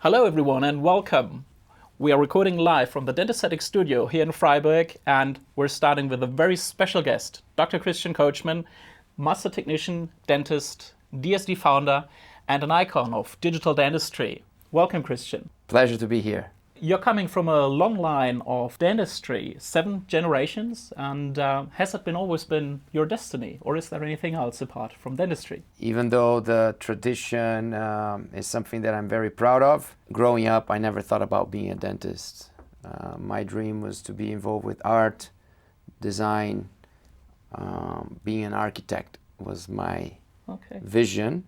Hello everyone and welcome. We are recording live from the dentesthetics studio here in Freiburg, and we're starting with a very special guest, Dr. Coachman, master technician, dentist, DSD founder, and an icon of digital dentistry. Welcome, Christian. Pleasure to be here. You're coming from a long line of dentistry, 7 generations, and has it always been your destiny, or is there anything else apart from dentistry? Even though the tradition is something that I'm very proud of, growing up I never thought about being a dentist. My dream was to be involved with art, design, being an architect was my vision,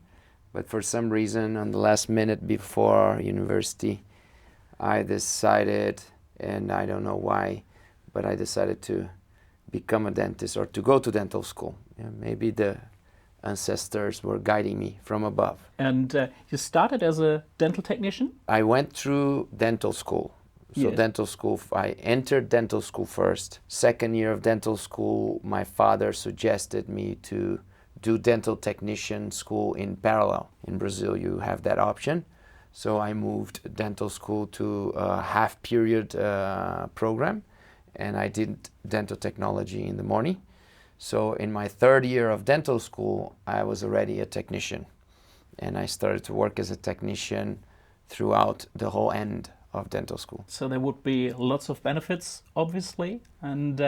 but for some reason on the last minute before university I decided, and I don't know why, but I decided to become a dentist or to go to dental school. Maybe the ancestors were guiding me from above. And you started as a dental technician? I went through dental school. So Yes. dental school, I entered dental school first. Second year of dental school, my father suggested me to do dental technician school in parallel. In Brazil, you have that option. So I moved dental school to a half-period program, and I did dental technology in the morning. So in my third year of dental school, I was already a technician, and I started to work as a technician throughout the whole end of dental school. So there would be lots of benefits, obviously. And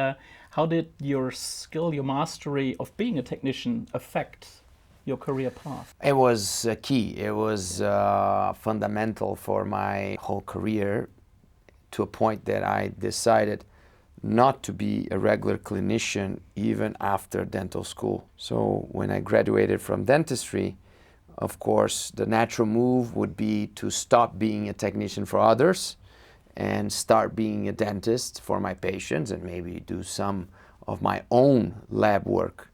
how did your skill, your mastery of being a technician affect your career path? It was key. It was fundamental for my whole career, to a point that I decided not to be a regular clinician even after dental school. So when I graduated from dentistry, of course, the natural move would be to stop being a technician for others and start being a dentist for my patients and maybe do some of my own lab work.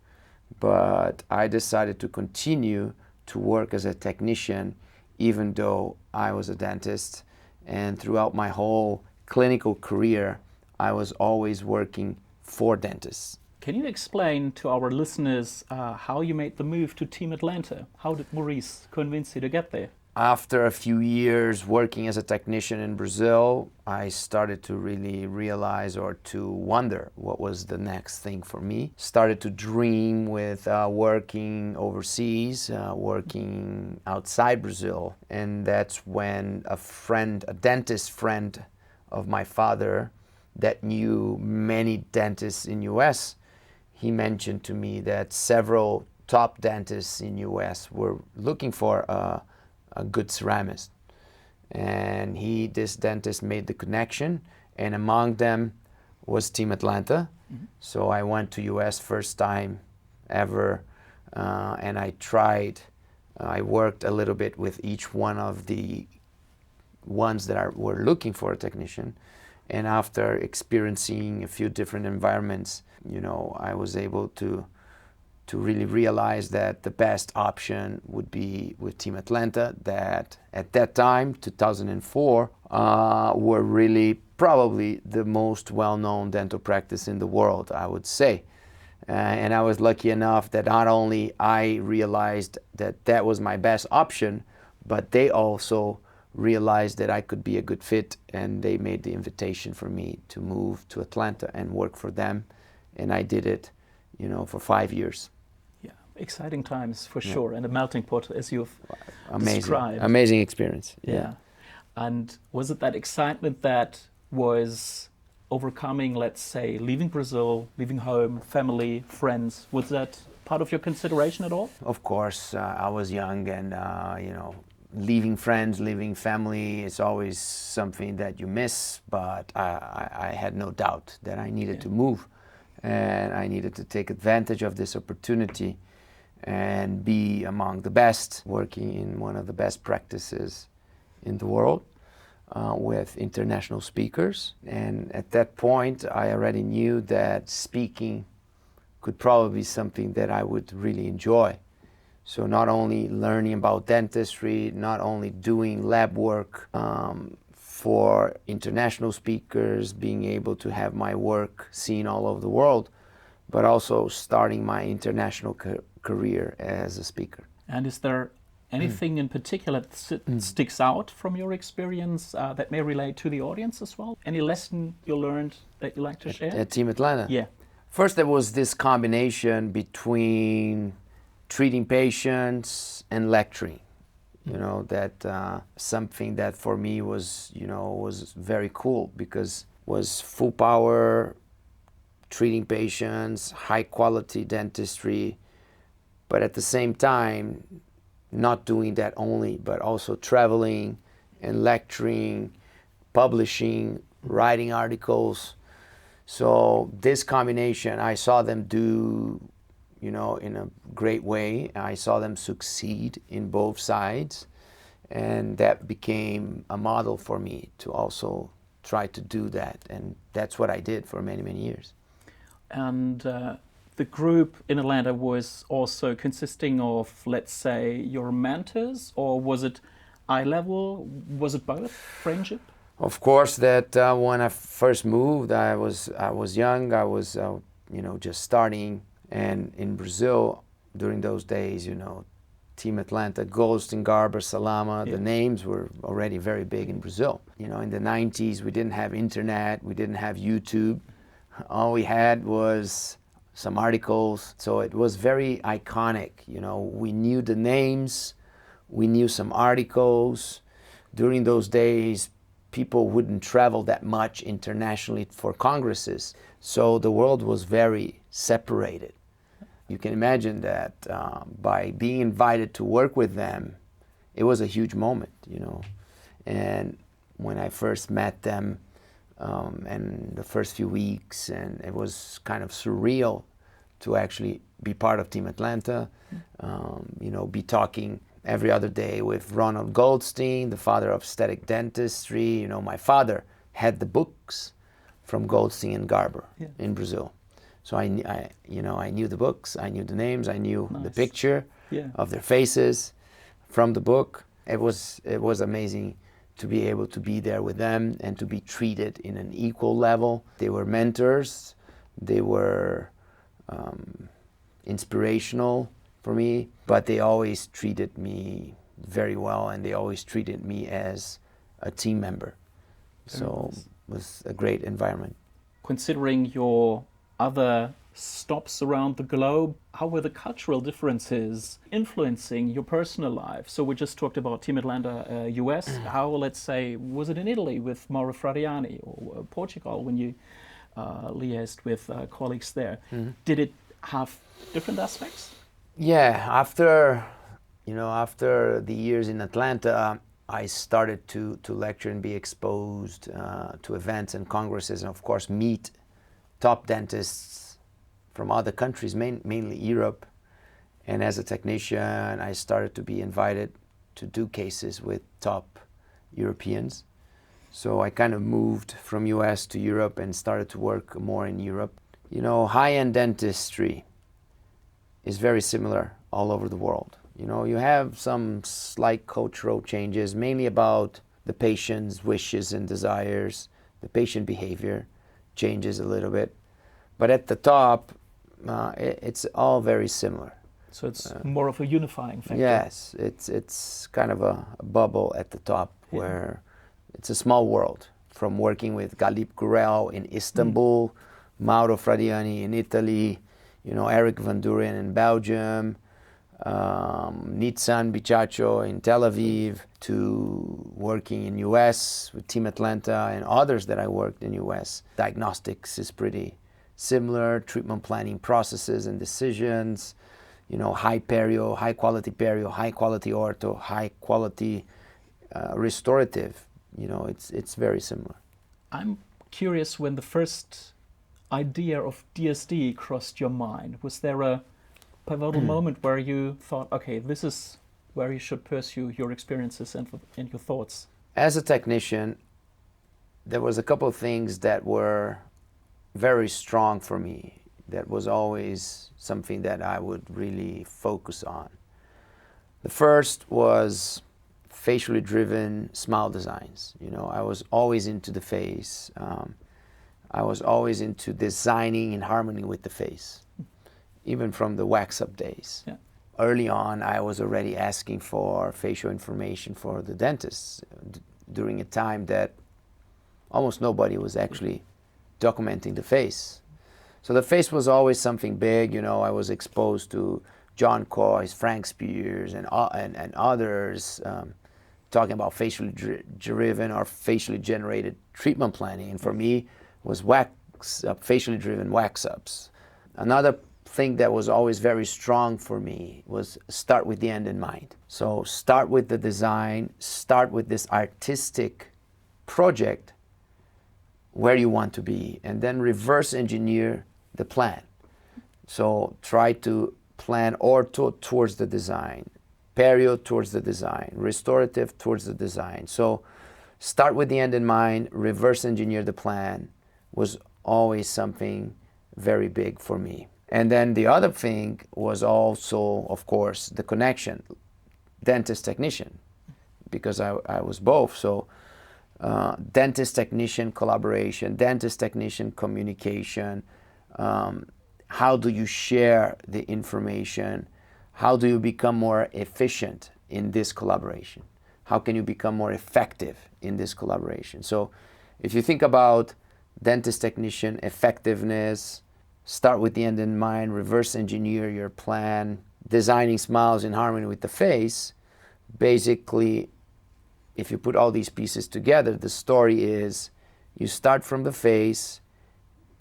But I decided to continue to work as a technician even though I was a dentist. And throughout my whole clinical career, I was always working for dentists. Can you explain to our listeners how you made the move to Team Atlanta? How did Maurice convince you to get there? After a few years working as a technician in Brazil, I started to really realize or to wonder what was the next thing for me. Started to dream with working overseas, working outside Brazil. And that's when a dentist friend of my father that knew many dentists in US, he mentioned to me that several top dentists in US were looking for a good ceramist, and this dentist made the connection, and among them was Team Atlanta. Mm-hmm. So I went to US first time ever, and I worked a little bit with each one of the ones that were looking for a technician, and after experiencing a few different environments, I was able to really realize that the best option would be with Team Atlanta, that at that time, 2004, were really probably the most well-known dental practice in the world, I would say. And I was lucky enough that not only I realized that that was my best option, but they also realized that I could be a good fit, and they made the invitation for me to move to Atlanta and work for them. And I did it, for 5 years. Exciting times for sure, and a melting pot, as you've described. Amazing experience. Yeah. And was it that excitement that was overcoming, let's say, leaving Brazil, leaving home, family, friends? Was that part of your consideration at all? Of course, I was young, and leaving friends, leaving family is always something that you miss. But I had no doubt that I needed to move, and I needed to take advantage of this opportunity and be among the best, working in one of the best practices in the world with international speakers. And at that point, I already knew that speaking could probably be something that I would really enjoy. So not only learning about dentistry, not only doing lab work for international speakers, being able to have my work seen all over the world, but also starting my international career as a speaker. And is there Anything in particular that sticks out from your experience that may relate to the audience as well? Any lesson you learned that you like to share? At Team Atlanta? Yeah. First, there was this combination between treating patients and lecturing. That something that for me was, was very cool, because was full power, treating patients, high quality dentistry, but at the same time, not doing that only, but also traveling and lecturing, publishing, writing articles. So this combination, I saw them do, in a great way. I saw them succeed in both sides, and that became a model for me to also try to do that. And that's what I did for many, many years. And the group in Atlanta was also consisting of, let's say, your mentors, or was it eye level? Was it both? Friendship? Of course, that when I first moved, I was young. I was just starting, and in Brazil during those days, Team Atlanta, Goldstein, Garber, Salama, the names were already very big in Brazil. In the 90s, we didn't have internet, we didn't have YouTube. All we had was some articles, so it was very iconic. We knew the names, we knew some articles. During those days, people wouldn't travel that much internationally for congresses, so the world was very separated. You can imagine that by being invited to work with them, it was a huge moment, And when I first met them, and the first few weeks, and it was kind of surreal to actually be part of Team Atlanta, be talking every other day with Ronald Goldstein, the father of aesthetic dentistry. My father had the books from Goldstein and Garber in Brazil. So I knew the books, I knew the names, I knew the picture of their faces from the book. It was amazing to be able to be there with them and to be treated in an equal level. They were mentors, they were inspirational for me, but they always treated me very well, and they always treated me as a team member. So it was a great environment. Considering your other stops around the globe, how were the cultural differences influencing your personal life? So we just talked about Team Atlanta, US. How, let's say, was it in Italy with Mauro Fradiani, or Portugal when you liaised with colleagues there? Did it have different aspects? Yeah, after the years in Atlanta, I started to lecture and be exposed to events and congresses, and of course meet top dentists from other countries, mainly Europe. And as a technician, I started to be invited to do cases with top Europeans. So I kind of moved from US to Europe and started to work more in Europe. High-end dentistry is very similar all over the world. You have some slight cultural changes, mainly about the patient's wishes and desires. The patient behavior changes a little bit. But at the top, it's all very similar. So it's more of a unifying factor. Yes, it's kind of a bubble at the top where it's a small world. From working with Galip Gurel in Istanbul, Mauro Fradiani in Italy, Eric Van Duren in Belgium, Nitzan Bichacho in Tel Aviv, to working in US with Team Atlanta and others that I worked in US. Diagnostics is pretty similar, treatment planning processes and decisions, high perio, high quality ortho, high quality restorative. It's very similar. I'm curious, when the first idea of DSD crossed your mind, was there a pivotal moment where you thought, okay, this is where you should pursue your experiences and your thoughts? As a technician, there was a couple of things that were very strong for me. That was always something that I would really focus on. The first was facially driven smile designs. I was always into the face. I was always into designing in harmony with the face, even from the wax-up days. Yeah. early on, I was already asking for facial information for the dentists during a time that almost nobody was actually documenting the face. So the face was always something big. I was exposed to John Coyce, Frank Spears, and others talking about facially driven or facially generated treatment planning. And for me, was facially driven wax-ups. Another thing that was always very strong for me was start with the end in mind. So start with the design, start with this artistic project where you want to be, and then reverse engineer the plan. So try to plan ortho towards the design, perio towards the design, restorative towards the design. So start with the end in mind, reverse engineer the plan was always something very big for me. And then the other thing was also, of course, the connection, dentist-technician, because I was both. So dentist-technician collaboration, dentist-technician communication, how do you share the information? How do you become more efficient in this collaboration? How can you become more effective in this collaboration? So if you think about dentist-technician effectiveness, start with the end in mind, reverse engineer your plan, designing smiles in harmony with the face. Basically, if you put all these pieces together, the story is you start from the face,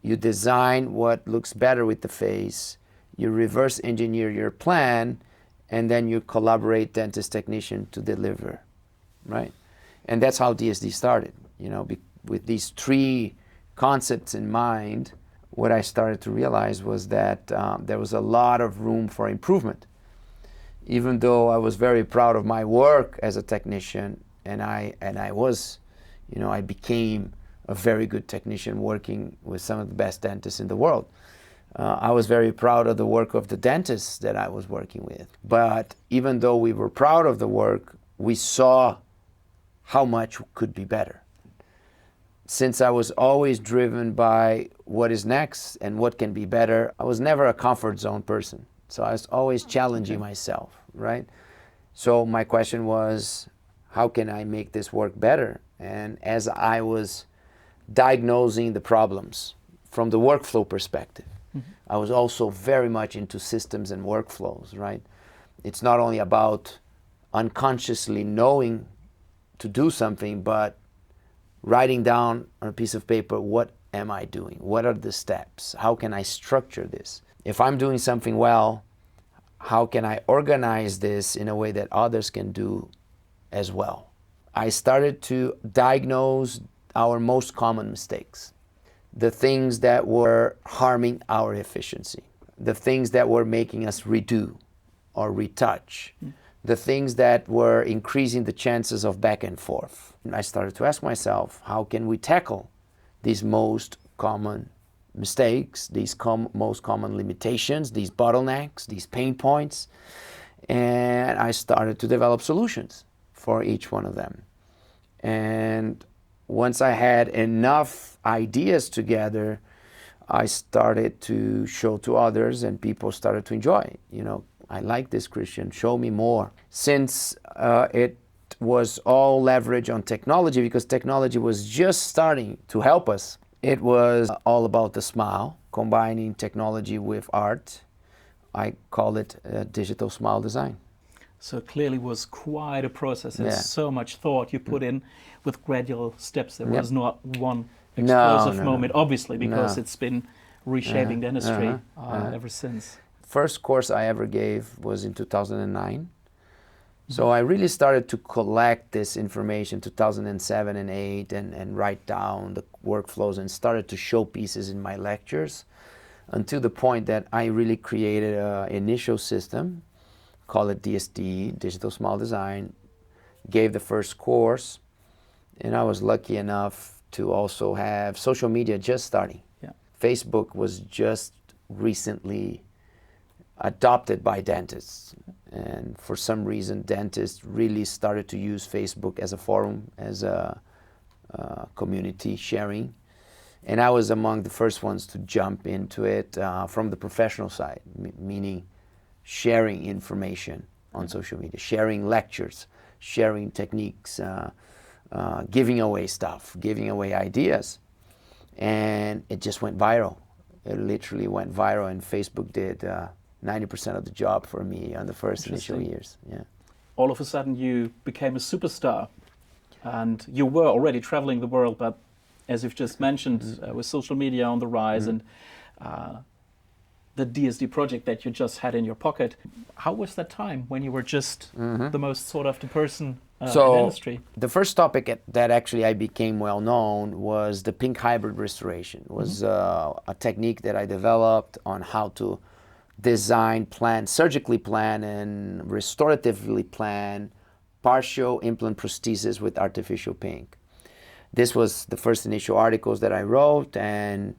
you design what looks better with the face, you reverse engineer your plan, and then you collaborate dentist-technician to deliver, right? And that's how DSD started, with these three concepts in mind. What I started to realize was that there was a lot of room for improvement. Even though I was very proud of my work as a technician, and I became a very good technician working with some of the best dentists in the world. I was very proud of the work of the dentists that I was working with. But even though we were proud of the work, we saw how much could be better. Since I was always driven by what is next and what can be better, I was never a comfort zone person. So I was always challenging myself, right? So my question was, how can I make this work better? And as I was diagnosing the problems from the workflow perspective, I was also very much into systems and workflows, right? It's not only about unconsciously knowing to do something, but writing down on a piece of paper, what am I doing? What are the steps? How can I structure this? If I'm doing something well, how can I organize this in a way that others can do as well? I started to diagnose our most common mistakes, the things that were harming our efficiency, the things that were making us redo or retouch, the things that were increasing the chances of back and forth. And I started to ask myself, how can we tackle these most common mistakes, these most common limitations, these bottlenecks, these pain points? And I started to develop solutions for each one of them. And once I had enough ideas together, I started to show to others, and people started to enjoy. I like this, Christian, show me more. Since it was all leverage on technology, because technology was just starting to help us, it was all about the smile, combining technology with art. I call it digital smile design. So it clearly was quite a process, and so much thought you put in with gradual steps. There was not one explosive moment, obviously, because it's been reshaping dentistry ever since. First course I ever gave was in 2009. So I really started to collect this information 2007 and 8 and write down the workflows and started to show pieces in my lectures until the point that I really created an initial system, call it DSD, Digital Smile Design, gave the first course, and I was lucky enough to also have social media just starting. Yeah. Facebook was just recently adopted by dentists, and for some reason dentists really started to use Facebook as a forum, as a community sharing, and I was among the first ones to jump into it from the professional side, meaning sharing information on social media, sharing lectures, sharing techniques, giving away stuff, giving away ideas. And it just went viral. It literally went viral, and Facebook did 90% of the job for me on the first initial years. Yeah. All of a sudden you became a superstar, and you were already traveling the world, but as you've just mentioned, with social media on the rise and the DSD project that you just had in your pocket, how was that time when you were just the most sought after person in dentistry? The first topic that actually I became well known was the pink hybrid restoration. It was a technique that I developed on how to design, plan, surgically plan, and restoratively plan partial implant prosthesis with artificial pink. This was the first initial articles that I wrote and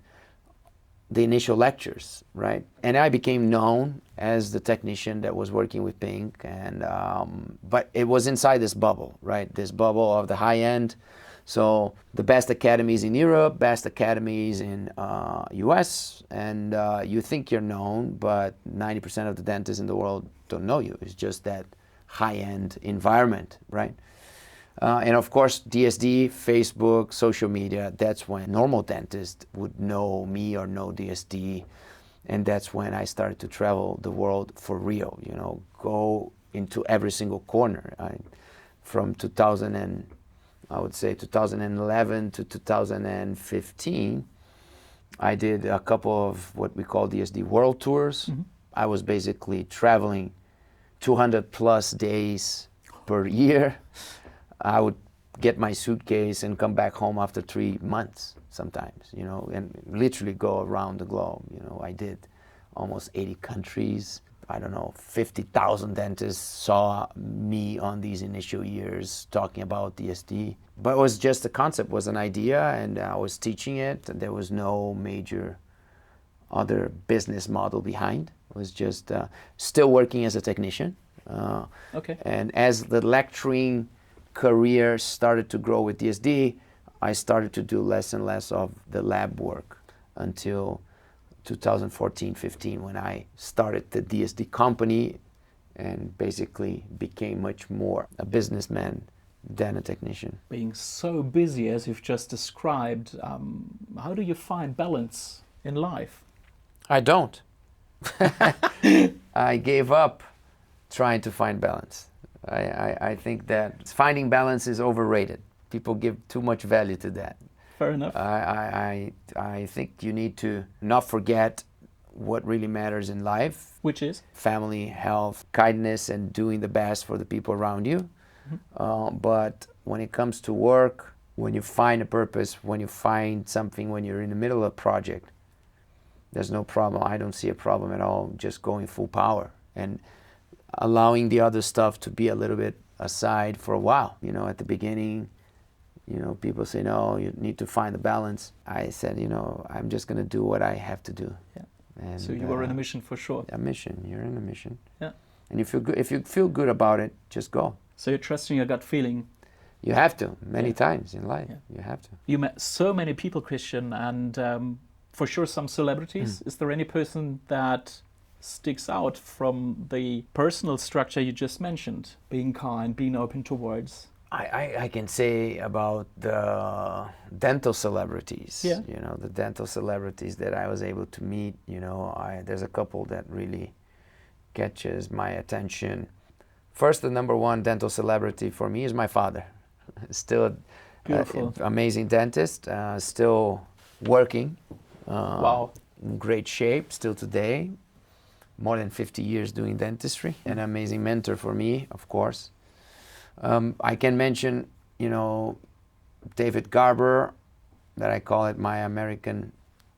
the initial lectures, right? And I became known as the technician that was working with pink, and but it was inside this bubble, right? This bubble of the high end. So the best academies in Europe, best academies in US, and you think you're known, but 90% of the dentists in the world don't know you. It's just that high-end environment, right? And of course, DSD, Facebook, social media, that's when normal dentists would know me or know DSD. And that's when I started to travel the world for real, you know, go into every single corner. From 2011 to 2015, I did a couple of what we call DSD world tours. I was basically traveling 200 plus days per year. I would get my suitcase and come back home after 3 months sometimes, you know, and literally go around the globe. You know, I did almost 80 countries. I don't know, 50,000 dentists saw me on these initial years talking about DSD. But it was just the concept, was an idea, and I was teaching it, and there was no major other business model behind. It was just still working as a technician. And as the lecturing career started to grow with DSD, I started to do less and less of the lab work until 2014-15, when I started the DSD company and basically became much more a businessman than a technician. Being so busy as you've just described, how do you find balance in life? I don't. I gave up trying to find balance. I think that finding balance is overrated. People give too much value to that. Fair enough. I think you need to not forget what really matters in life. Which is? Family, health, kindness, and doing the best for the people around you. But when it comes to work, when you find a purpose, when you find something, when you're in the middle of a project, there's no problem. I don't see a problem at all just going full power and allowing the other stuff to be a little bit aside for a while. You know, at the beginning, you know, people say, no, you need to find the balance. I said, you know, I'm just going to do what I have to do. Yeah. And, so you were in a mission for sure. A mission. You're in a mission. Yeah. And if you feel good about it, just go. So you're trusting your gut feeling. You have to, many times in life. You have to. You met so many people, Christian, and for sure some celebrities. Is there any person that sticks out from the personal structure you just mentioned? Being kind, being open towards. I can say about the dental celebrities. Yeah. You know, the dental celebrities that I was able to meet. You know, there's a couple that really catches my attention. First, the number one dental celebrity for me is my father. Still an amazing dentist, still working. Wow. In great shape still today. More than 50 years doing dentistry. An amazing mentor for me, of course. I can mention, you know, David Garber, that I call it my American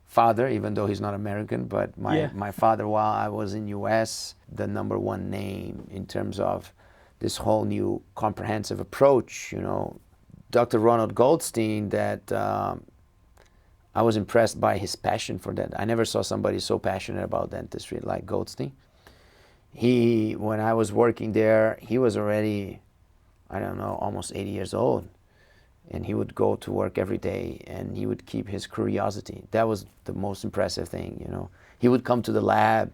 father, even though he's not American, but my father while I was in US, the number one name in terms of this whole new comprehensive approach, you know. Dr. Ronald Goldstein, that I was impressed by his passion for that. I never saw somebody so passionate about dentistry like Goldstein. When I was working there, he was already, I don't know, almost 80 years old. And he would go to work every day and he would keep his curiosity. That was the most impressive thing, you know. He would come to the lab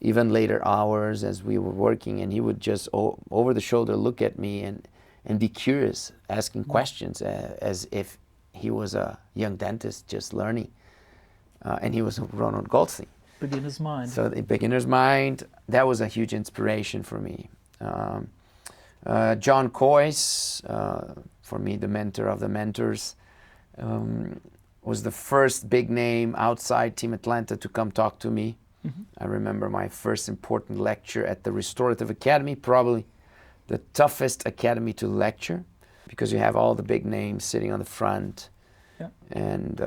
even later hours as we were working, and he would just over the shoulder look at me and be curious, asking questions as if he was a young dentist just learning. And he was Ronald Goldstein. Beginner's mind. So the beginner's mind, that was a huge inspiration for me. John Coyce, for me, the mentor of the mentors, was the first big name outside Team Atlanta to come talk to me. Mm-hmm. I remember my first important lecture at the Restorative Academy, probably the toughest academy to lecture, because you have all the big names sitting on the front. Yeah. And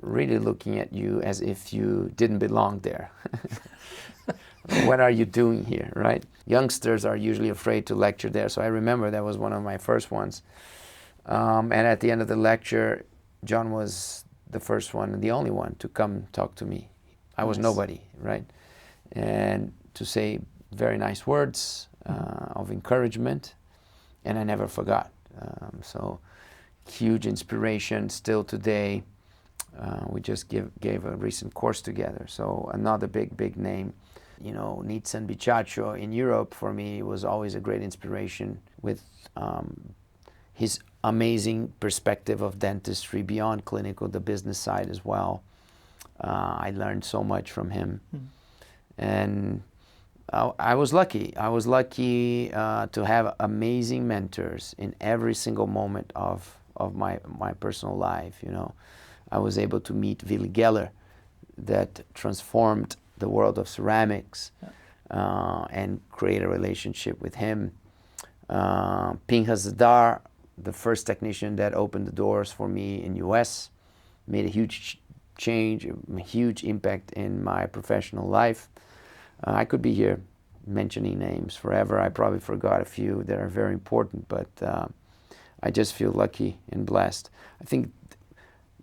really looking at you as if you didn't belong there. What are you doing here, right? Youngsters are usually afraid to lecture there, so I remember that was one of my first ones. And at the end of the lecture, John was the first one and the only one to come talk to me. I was nobody, right? And to say very nice words of encouragement, and I never forgot. So huge inspiration still today. We just gave a recent course together. So another big name. You know, Nitzan Bichacho in Europe for me was always a great inspiration with his amazing perspective of dentistry beyond clinical, the business side as well. I learned so much from him. And I was lucky. I was lucky to have amazing mentors in every single moment of my personal life. You know, I was able to meet Willy Geller, that transformed the world of ceramics, and create a relationship with him. Pinchas Zadar, the first technician that opened the doors for me in US, made a huge change, a huge impact in my professional life. I could be here mentioning names forever. I probably forgot a few that are very important, but I just feel lucky and blessed. I think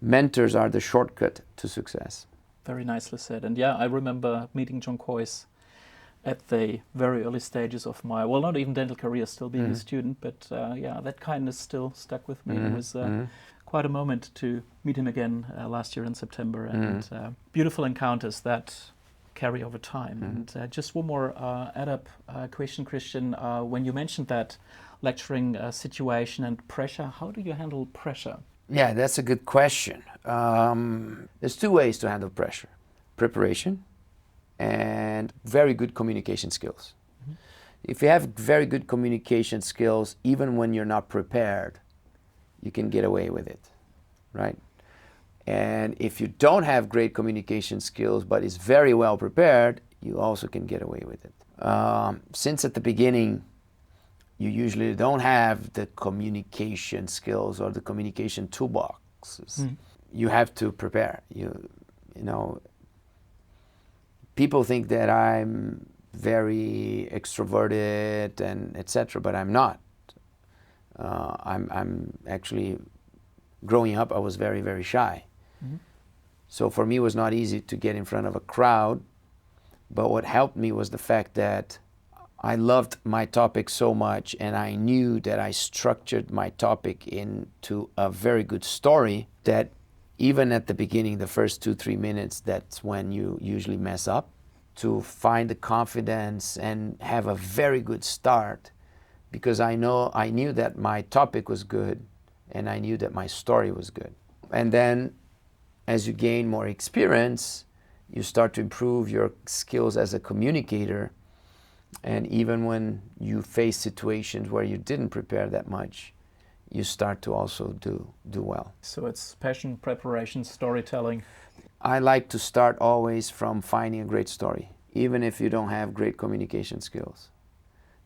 mentors are the shortcut to success. Very nicely said. And yeah, I remember meeting John Coyce at the very early stages of my, well, not even dental career, still being a student, but yeah, that kindness still stuck with me. It was quite a moment to meet him again last year in September, and beautiful encounters that carry over time. And just one more add-up question, Christian. When you mentioned that lecturing situation and pressure, how do you handle pressure? Yeah, that's a good question. There's two ways to handle pressure: preparation and very good communication skills. If you have very good communication skills, even when you're not prepared, you can get away with it, right? And if you don't have great communication skills, but is very well prepared, you also can get away with it. Since at the beginning, you usually don't have the communication skills or the communication toolboxes. You have to prepare. You know, people think that I'm very extroverted and etc., but I'm not. I'm actually, growing up, I was very, very shy. So for me, it was not easy to get in front of a crowd. But what helped me was the fact that I loved my topic so much, and I knew that I structured my topic into a very good story, that even at the beginning, the first 2-3 minutes, that's when you usually mess up. To find the confidence and have a very good start, because I knew that my topic was good, and I knew that my story was good. And then as you gain more experience, you start to improve your skills as a communicator. And even when you face situations where you didn't prepare that much, you start to also do well. So it's passion, preparation, storytelling. I like to start always from finding a great story, even if you don't have great communication skills.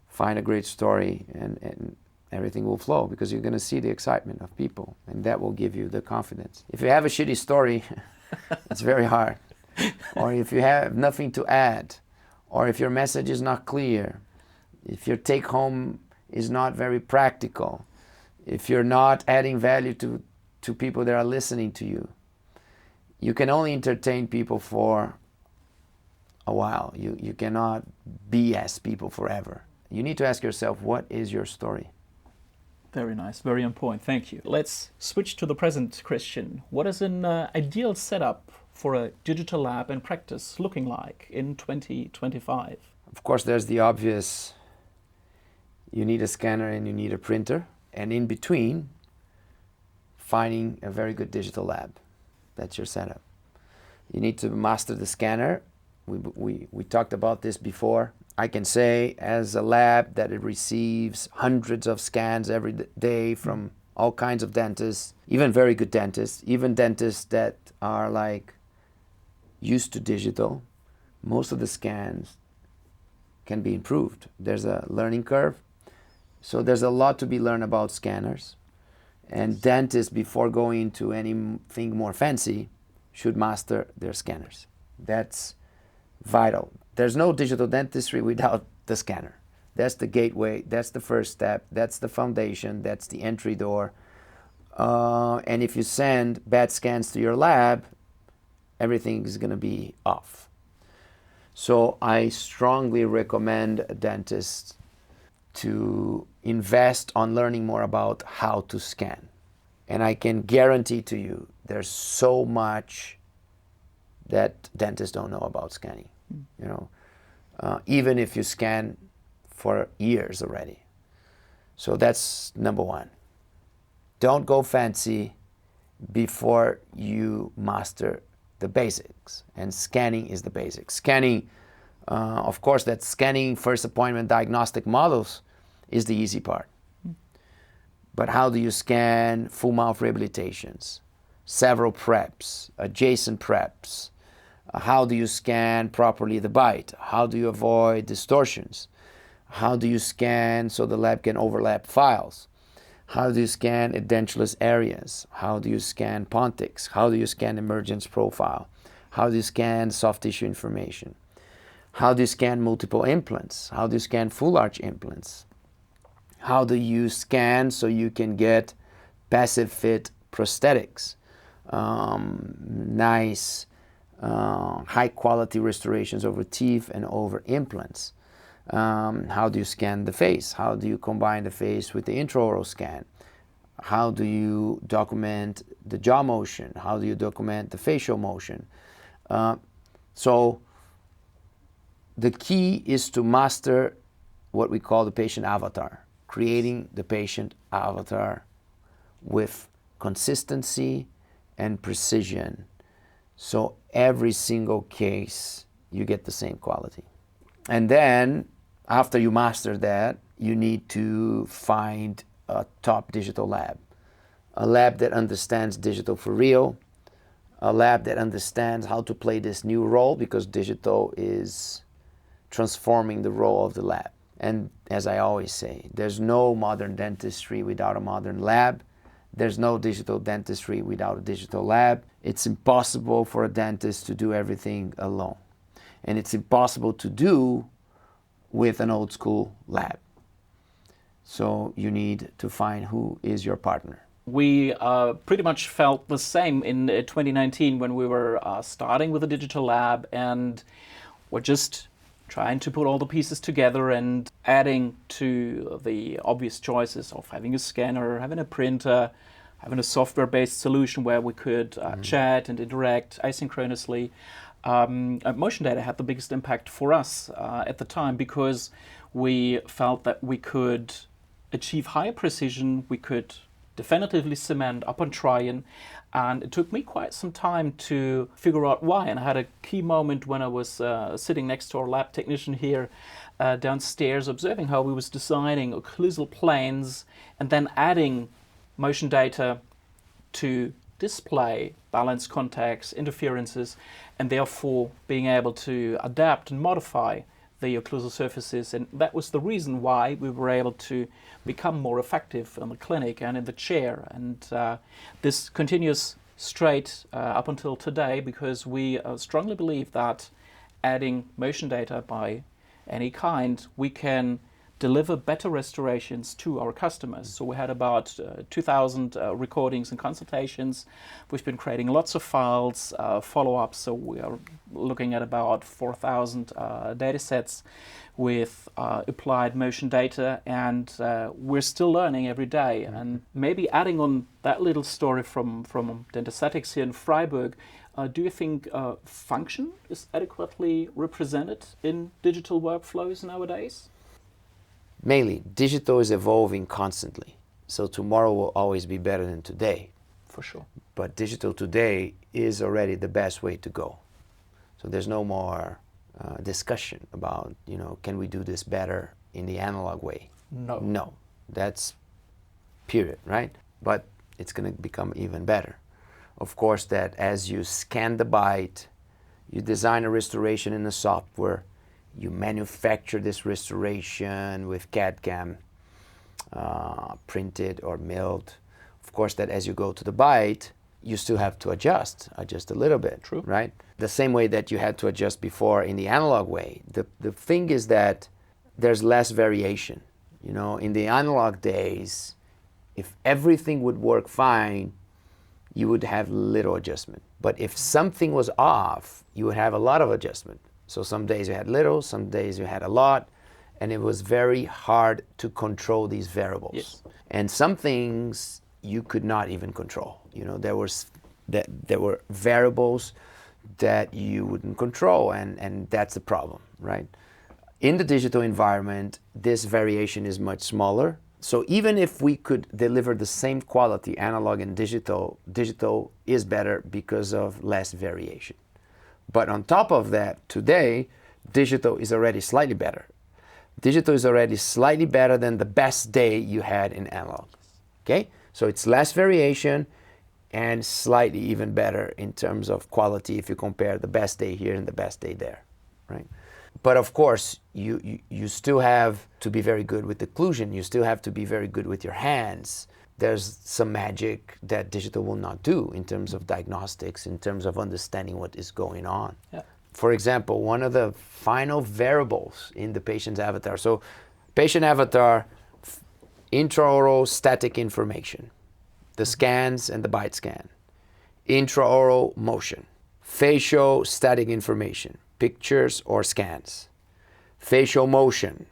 Find a great story and everything will flow, because you're going to see the excitement of people, and that will give you the confidence. If you have a shitty story, it's very hard. Or if you have nothing to add, or if your message is not clear, if your take home is not very practical, if you're not adding value to people that are listening to you, you can only entertain people for a while. You cannot BS people forever. You need to ask yourself, what is your story? Very nice, very on point. Thank you. Let's switch to the present, Christian. What is an ideal setup for a digital lab in practice looking like in 2025? Of course, there's the obvious, you need a scanner and you need a printer, and in between, finding a very good digital lab. That's your setup. You need to master the scanner. We talked about this before. I can say as a lab that it receives hundreds of scans every day from all kinds of dentists, even very good dentists, even dentists that are like used to digital. Most of the scans can be improved. There's a learning curve. So there's a lot to be learned about scanners. And dentists, before going into anything more fancy, should master their scanners. That's vital. There's no digital dentistry without the scanner. That's the gateway, that's the first step, that's the foundation, that's the entry door. And if you send bad scans to your lab, everything is going to be off. So I strongly recommend dentists to invest on learning more about how to scan. And I can guarantee to you, there's so much that dentists don't know about scanning. You know, even if you scan for years already. So that's number one. Don't go fancy before you master the basics, and scanning is the basics. Scanning, of course, that scanning first appointment diagnostic models is the easy part. But how do you scan full mouth rehabilitations, several preps, adjacent preps? How do you scan properly the bite? How do you avoid distortions? How do you scan so the lab can overlap files? How do you scan edentulous areas? How do you scan pontics? How do you scan emergence profile? How do you scan soft tissue information? How do you scan multiple implants? How do you scan full arch implants? How do you scan so you can get passive fit prosthetics? Nice high quality restorations over teeth and over implants. How do you scan the face? How do you combine the face with the intraoral scan? How do you document the jaw motion? How do you document the facial motion? So the key is to master what we call the patient avatar, creating the patient avatar with consistency and precision. So every single case, you get the same quality. And then, after you master that, you need to find a top digital lab. A lab that understands digital for real. A lab that understands how to play this new role, because digital is transforming the role of the lab. And as I always say, there's no modern dentistry without a modern lab. There's no digital dentistry without a digital lab. It's impossible for a dentist to do everything alone. And it's impossible to do with an old school lab. So you need to find who is your partner. We pretty much felt the same in 2019 when we were starting with a digital lab, and we're just trying to put all the pieces together and adding to the obvious choices of having a scanner, having a printer, having a software-based solution where we could chat and interact asynchronously. Motion data had the biggest impact for us at the time, because we felt that we could achieve higher precision, we could definitively cement upon try-in, and it took me quite some time to figure out why. And I had a key moment when I was sitting next to our lab technician here downstairs, observing how he was designing occlusal planes and then adding motion data to display balance contacts, interferences, and therefore being able to adapt and modify the occlusal surfaces. And that was the reason why we were able to become more effective in the clinic and in the chair. And this continues straight up until today, because we strongly believe that adding motion data by any kind, we can deliver better restorations to our customers. So we had about 2,000 recordings and consultations. We've been creating lots of files, follow-ups. So we are looking at about 4,000 data sets with applied motion data, and we're still learning every day. And maybe adding on that little story from Dentesthetics here in Freiburg, do you think function is adequately represented in digital workflows nowadays? Mainly, digital is evolving constantly. So tomorrow will always be better than today. For sure. But digital today is already the best way to go. So there's no more discussion about, can we do this better in the analog way? No. No, that's period, right? But it's going to become even better. Of course, that as you scan the bite, you design a restoration in the software, you manufacture this restoration with CAD/CAM, printed or milled. Of course, that as you go to the bite, you still have to adjust a little bit. True. Right? The same way that you had to adjust before in the analog way. The thing is that there's less variation. In the analog days, if everything would work fine, you would have little adjustment. But if something was off, you would have a lot of adjustment. So some days you had little, some days you had a lot, and it was very hard to control these variables. Yes. And some things you could not even control. There were variables that you wouldn't control, and that's the problem, right? In the digital environment, this variation is much smaller. So even if we could deliver the same quality, analog and digital is better because of less variation. But on top of that, today, digital is already slightly better. Digital is already slightly better than the best day you had in analog. Okay? So it's less variation and slightly even better in terms of quality if you compare the best day here and the best day there, right? But of course, you still have to be very good with occlusion. You still have to be very good with your hands. There's some magic that digital will not do in terms of diagnostics, in terms of understanding what is going on. Yeah. For example, one of the final variables in the patient's avatar. So patient avatar, intraoral static information, the scans and the bite scan, intraoral motion, facial static information, pictures or scans, facial motion,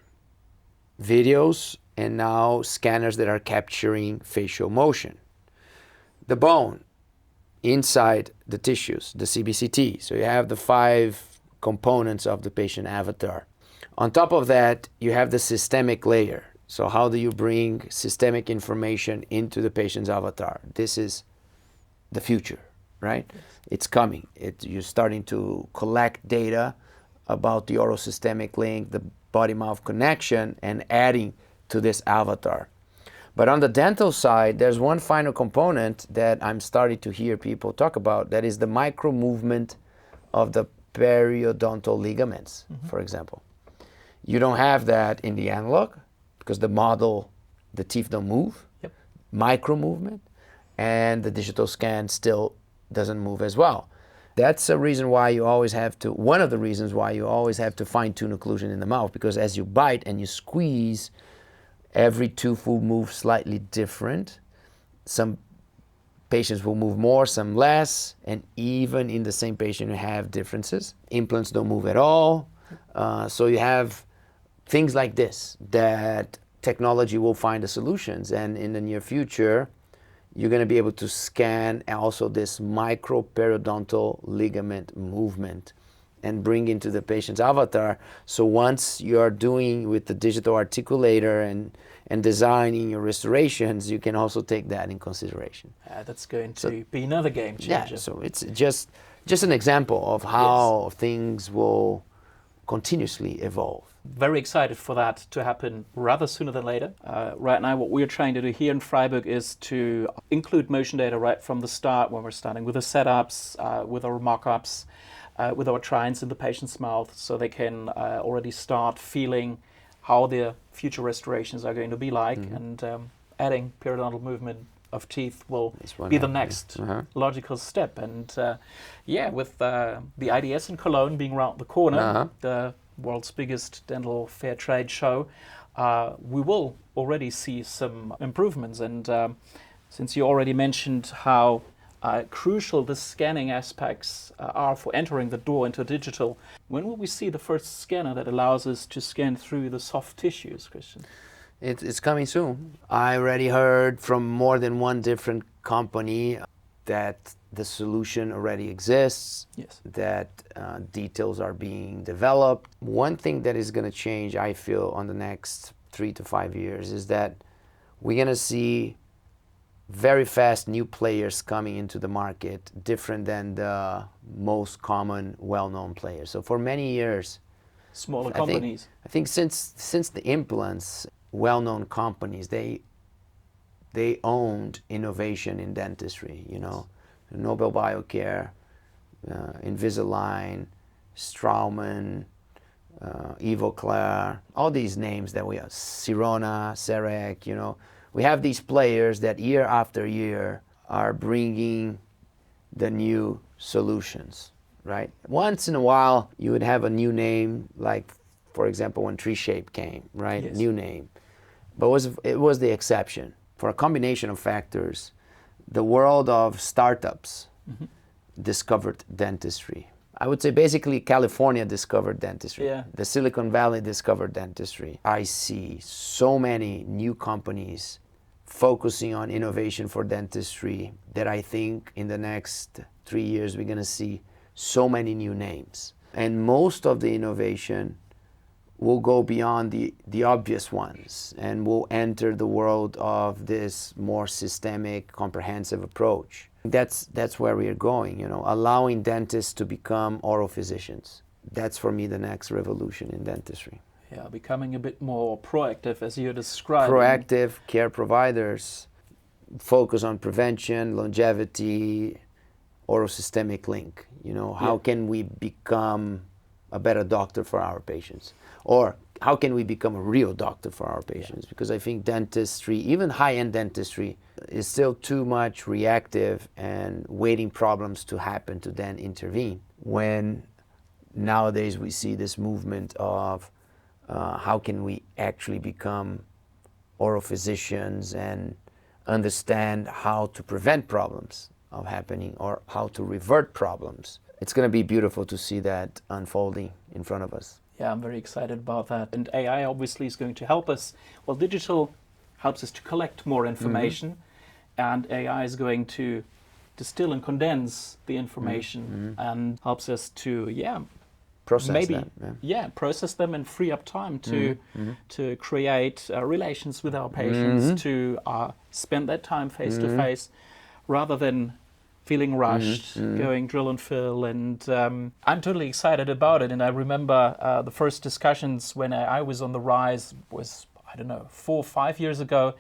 videos, and now scanners that are capturing facial motion. The bone inside the tissues, the CBCT. So you have the 5 components of the patient avatar. On top of that, you have the systemic layer. So how do you bring systemic information into the patient's avatar? This is the future, right? Yes. It's coming. You're starting to collect data about the oral systemic link, the body-mouth connection, and adding to this avatar. But on the dental side, there's one final component that I'm starting to hear people talk about, that is the micro movement of the periodontal ligaments, for example. You don't have that in the analog because the teeth don't move, micro movement, and the digital scan still doesn't move as well. That's a reason why you always have to, one of the reasons why you always have to fine-tune occlusion in the mouth, because as you bite and you squeeze, every tooth will move slightly different. Some patients will move more, some less, and even in the same patient you have differences. Implants don't move at all. So you have things like this that technology will find the solutions, and in the near future, you're going to be able to scan also this microperiodontal ligament movement and bring into the patient's avatar. So once you're doing with the digital articulator and designing your restorations, you can also take that in consideration. That's going to be another game changer. Yeah, so it's just an example of how things will continuously evolve. Very excited for that to happen rather sooner than later. Right now, what we're trying to do here in Freiburg is to include motion data right from the start when we're starting with the setups, with our mock-ups, with our try-ins in the patient's mouth, so they can already start feeling how their future restorations are going to be like, and adding periodontal movement of teeth will be the next logical step. And with the IDS in Cologne being around the corner, the world's biggest dental fair trade show, we will already see some improvements. And since you already mentioned how crucial the scanning aspects are for entering the door into digital, when will we see the first scanner that allows us to scan through the soft tissues, Christian? It's coming soon. I already heard from more than one different company that the solution already exists, Yes. that details are being developed. One thing that is going to change, I feel, on the next 3 to 5 years is that we're going to see very fast new players coming into the market, different than the most common, well-known players. So for many years, Smaller companies. I think since the implants, well-known companies, they owned innovation in dentistry. You know, Nobel Biocare, Invisalign, Straumann, Ivoclar, all these names that we have, Sirona, Serec, you know. We have these players that year after year are bringing the new solutions, right? Once in a while, you would have a new name, like, for example, when Tree-Shape came, right? Yes. New name. But it was the exception. For a combination of factors, the world of startups discovered dentistry. I would say basically California discovered dentistry. Yeah. The Silicon Valley discovered dentistry. I see so many new companies focusing on innovation for dentistry that I think in the next 3 years we're going to see so many new names. And most of the innovation will go beyond the obvious ones and will enter the world of this more systemic, comprehensive approach. That's where we are going, you know, allowing dentists to become oral physicians. That's for me the next revolution in dentistry. Yeah, becoming a bit more proactive, as you described. Proactive care providers, focus on prevention, longevity, oral-systemic link. You know, how can we become a better doctor for our patients? Or how can we become a real doctor for our patients? Because I think dentistry, even high-end dentistry, is still too much reactive and waiting problems to happen to then intervene. When nowadays we see this movement of how can we actually become oral physicians and understand how to prevent problems of happening or how to revert problems. It's going to be beautiful to see that unfolding in front of us. Yeah, I'm very excited about that. And AI obviously is going to help us. Well, digital helps us to collect more information, and AI is going to distill and condense the information and helps us to, Process maybe them. process them and free up time to create relations with our patients, to spend that time face to face, rather than feeling rushed, going drill and fill. And I'm totally excited about it. And I remember the first discussions when I was on the rise was, I don't know, 4 or 5 years ago.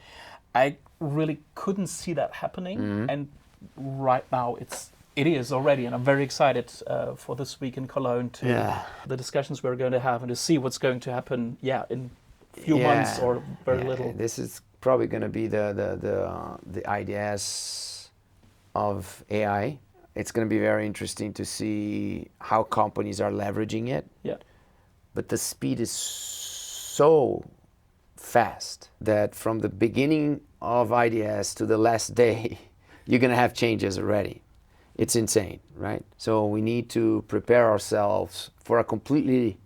I really couldn't see that happening. And right now it is already. And I'm very excited for this week in Cologne to the discussions we're going to have and to see what's going to happen, in a few months or very little. This is probably going to be the ideas of AI. It's going to be very interesting to see how companies are leveraging it. Yeah. But the speed is so fast that from the beginning of IDS to the last day, you're going to have changes already. It's insane, right? So we need to prepare ourselves for a completely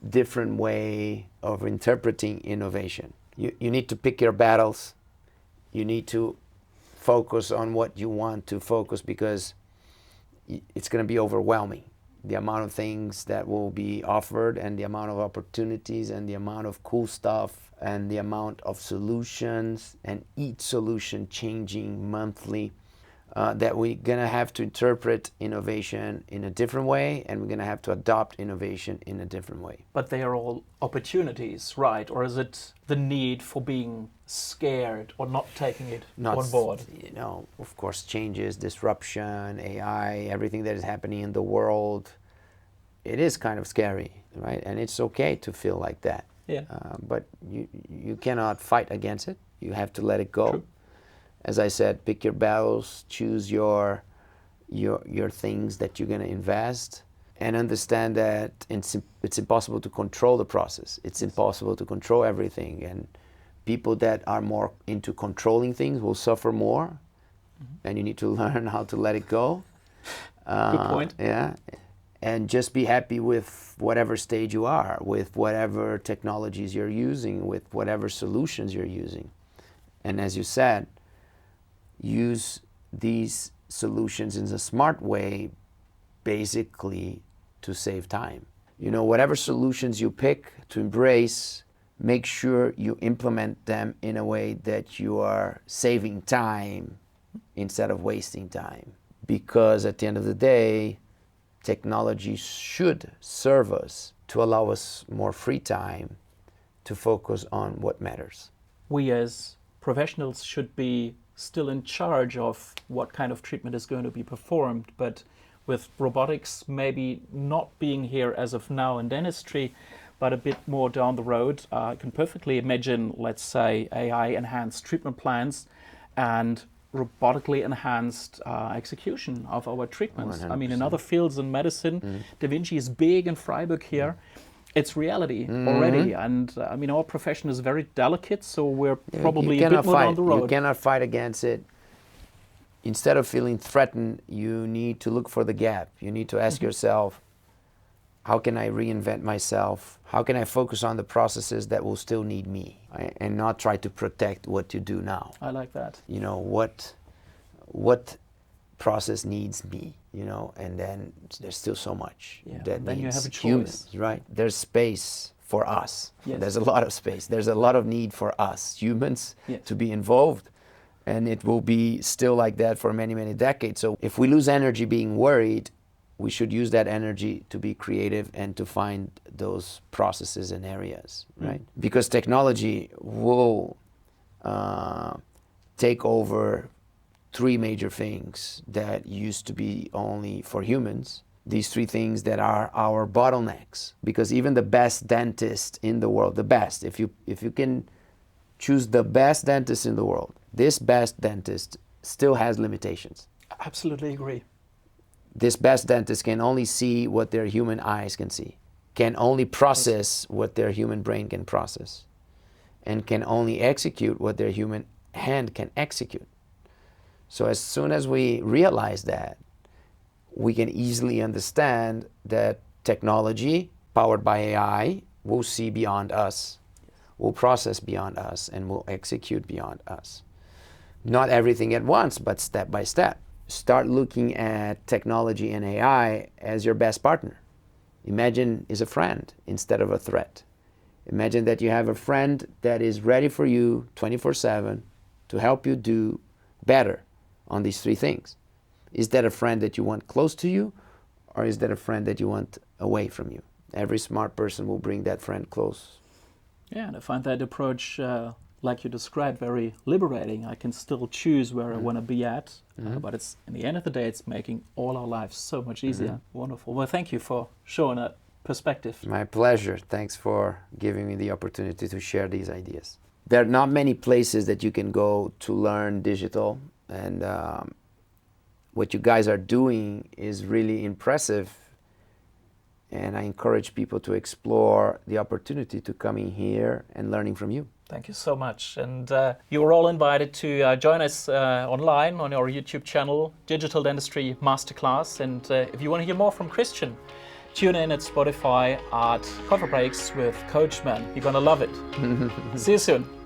different way of interpreting innovation. You need to pick your battles. You need to focus on what you want to focus, because it's going to be overwhelming. The amount of things that will be offered and the amount of opportunities and the amount of cool stuff and the amount of solutions, and each solution changing monthly, that we're going to have to interpret innovation in a different way, and we're going to have to adopt innovation in a different way. But they are all opportunities, right? Or is it the need for being scared or not taking it on board? You know, of course, changes, disruption, AI, everything that is happening in the world, it is kind of scary, right? And it's okay to feel like that. Yeah. But you cannot fight against it. You have to let it go. True. As I said, pick your battles, choose your things that you're going to invest, and understand that it's impossible to control the process. It's impossible to control everything. And people that are more into controlling things will suffer more. And you need to learn how to let it go. Good point. Yeah. And just be happy with whatever stage you are, with whatever technologies you're using, with whatever solutions you're using. And as you said, use these solutions in a smart way, basically to save time. You know, whatever solutions you pick to embrace, make sure you implement them in a way that you are saving time instead of wasting time. Because at the end of the day, technology should serve us to allow us more free time to focus on what matters. We as professionals should be still in charge of what kind of treatment is going to be performed, but with robotics maybe not being here as of now in dentistry, but a bit more down the road, I can perfectly imagine, let's say, AI-enhanced treatment plans and robotically enhanced execution of our treatments. 100%. I mean, in other fields in medicine, Da Vinci is big in Freiburg here. It's reality already, and I mean, our profession is very delicate, so we're probably a bit more down the road. You cannot fight against it. Instead of feeling threatened, you need to look for the gap. You need to ask yourself, how can I reinvent myself? How can I focus on the processes that will still need me, right? And not try to protect what you do now? I like that. You know, what process needs me, you know, and then there's still so much that then needs you have a choice. humans, right? There's space for us. Yes. There's a lot of space. There's a lot of need for us humans to be involved, and it will be still like that for many, many decades. So if we lose energy being worried, we should use that energy to be creative and to find those processes and areas, right? Because technology will take over three major things that used to be only for humans. These three things that are our bottlenecks. Because even the best dentist in the world, the best, if you can choose the best dentist in the world, this best dentist still has limitations. Absolutely agree. This best dentist can only see what their human eyes can see, can only process what their human brain can process, and can only execute what their human hand can execute. So as soon as we realize that, we can easily understand that technology powered by AI will see beyond us, will process beyond us, and will execute beyond us. Not everything at once, but step by step. Start looking at technology and AI as your best partner. Imagine is a friend instead of a threat. Imagine that you have a friend that is ready for you 24/7 to help you do better on these three things. Is that a friend that you want close to you, or is that a friend that you want away from you? Every smart person will bring that friend close. Yeah, and I find that approach, like you described, very liberating. I can still choose where I want to be at, but it's in the end of the day, it's making all our lives so much easier. Wonderful. Well, thank you for showing that perspective. My pleasure. Thanks for giving me the opportunity to share these ideas. There are not many places that you can go to learn digital, and what you guys are doing is really impressive, and I encourage people to explore the opportunity to come in here and learning from you. Thank you so much. And you're all invited to join us online on our YouTube channel, Digital Dentistry Masterclass. And if you want to hear more from Christian, tune in at Spotify at Coffee Breaks with Coachman. You're going to love it. See you soon.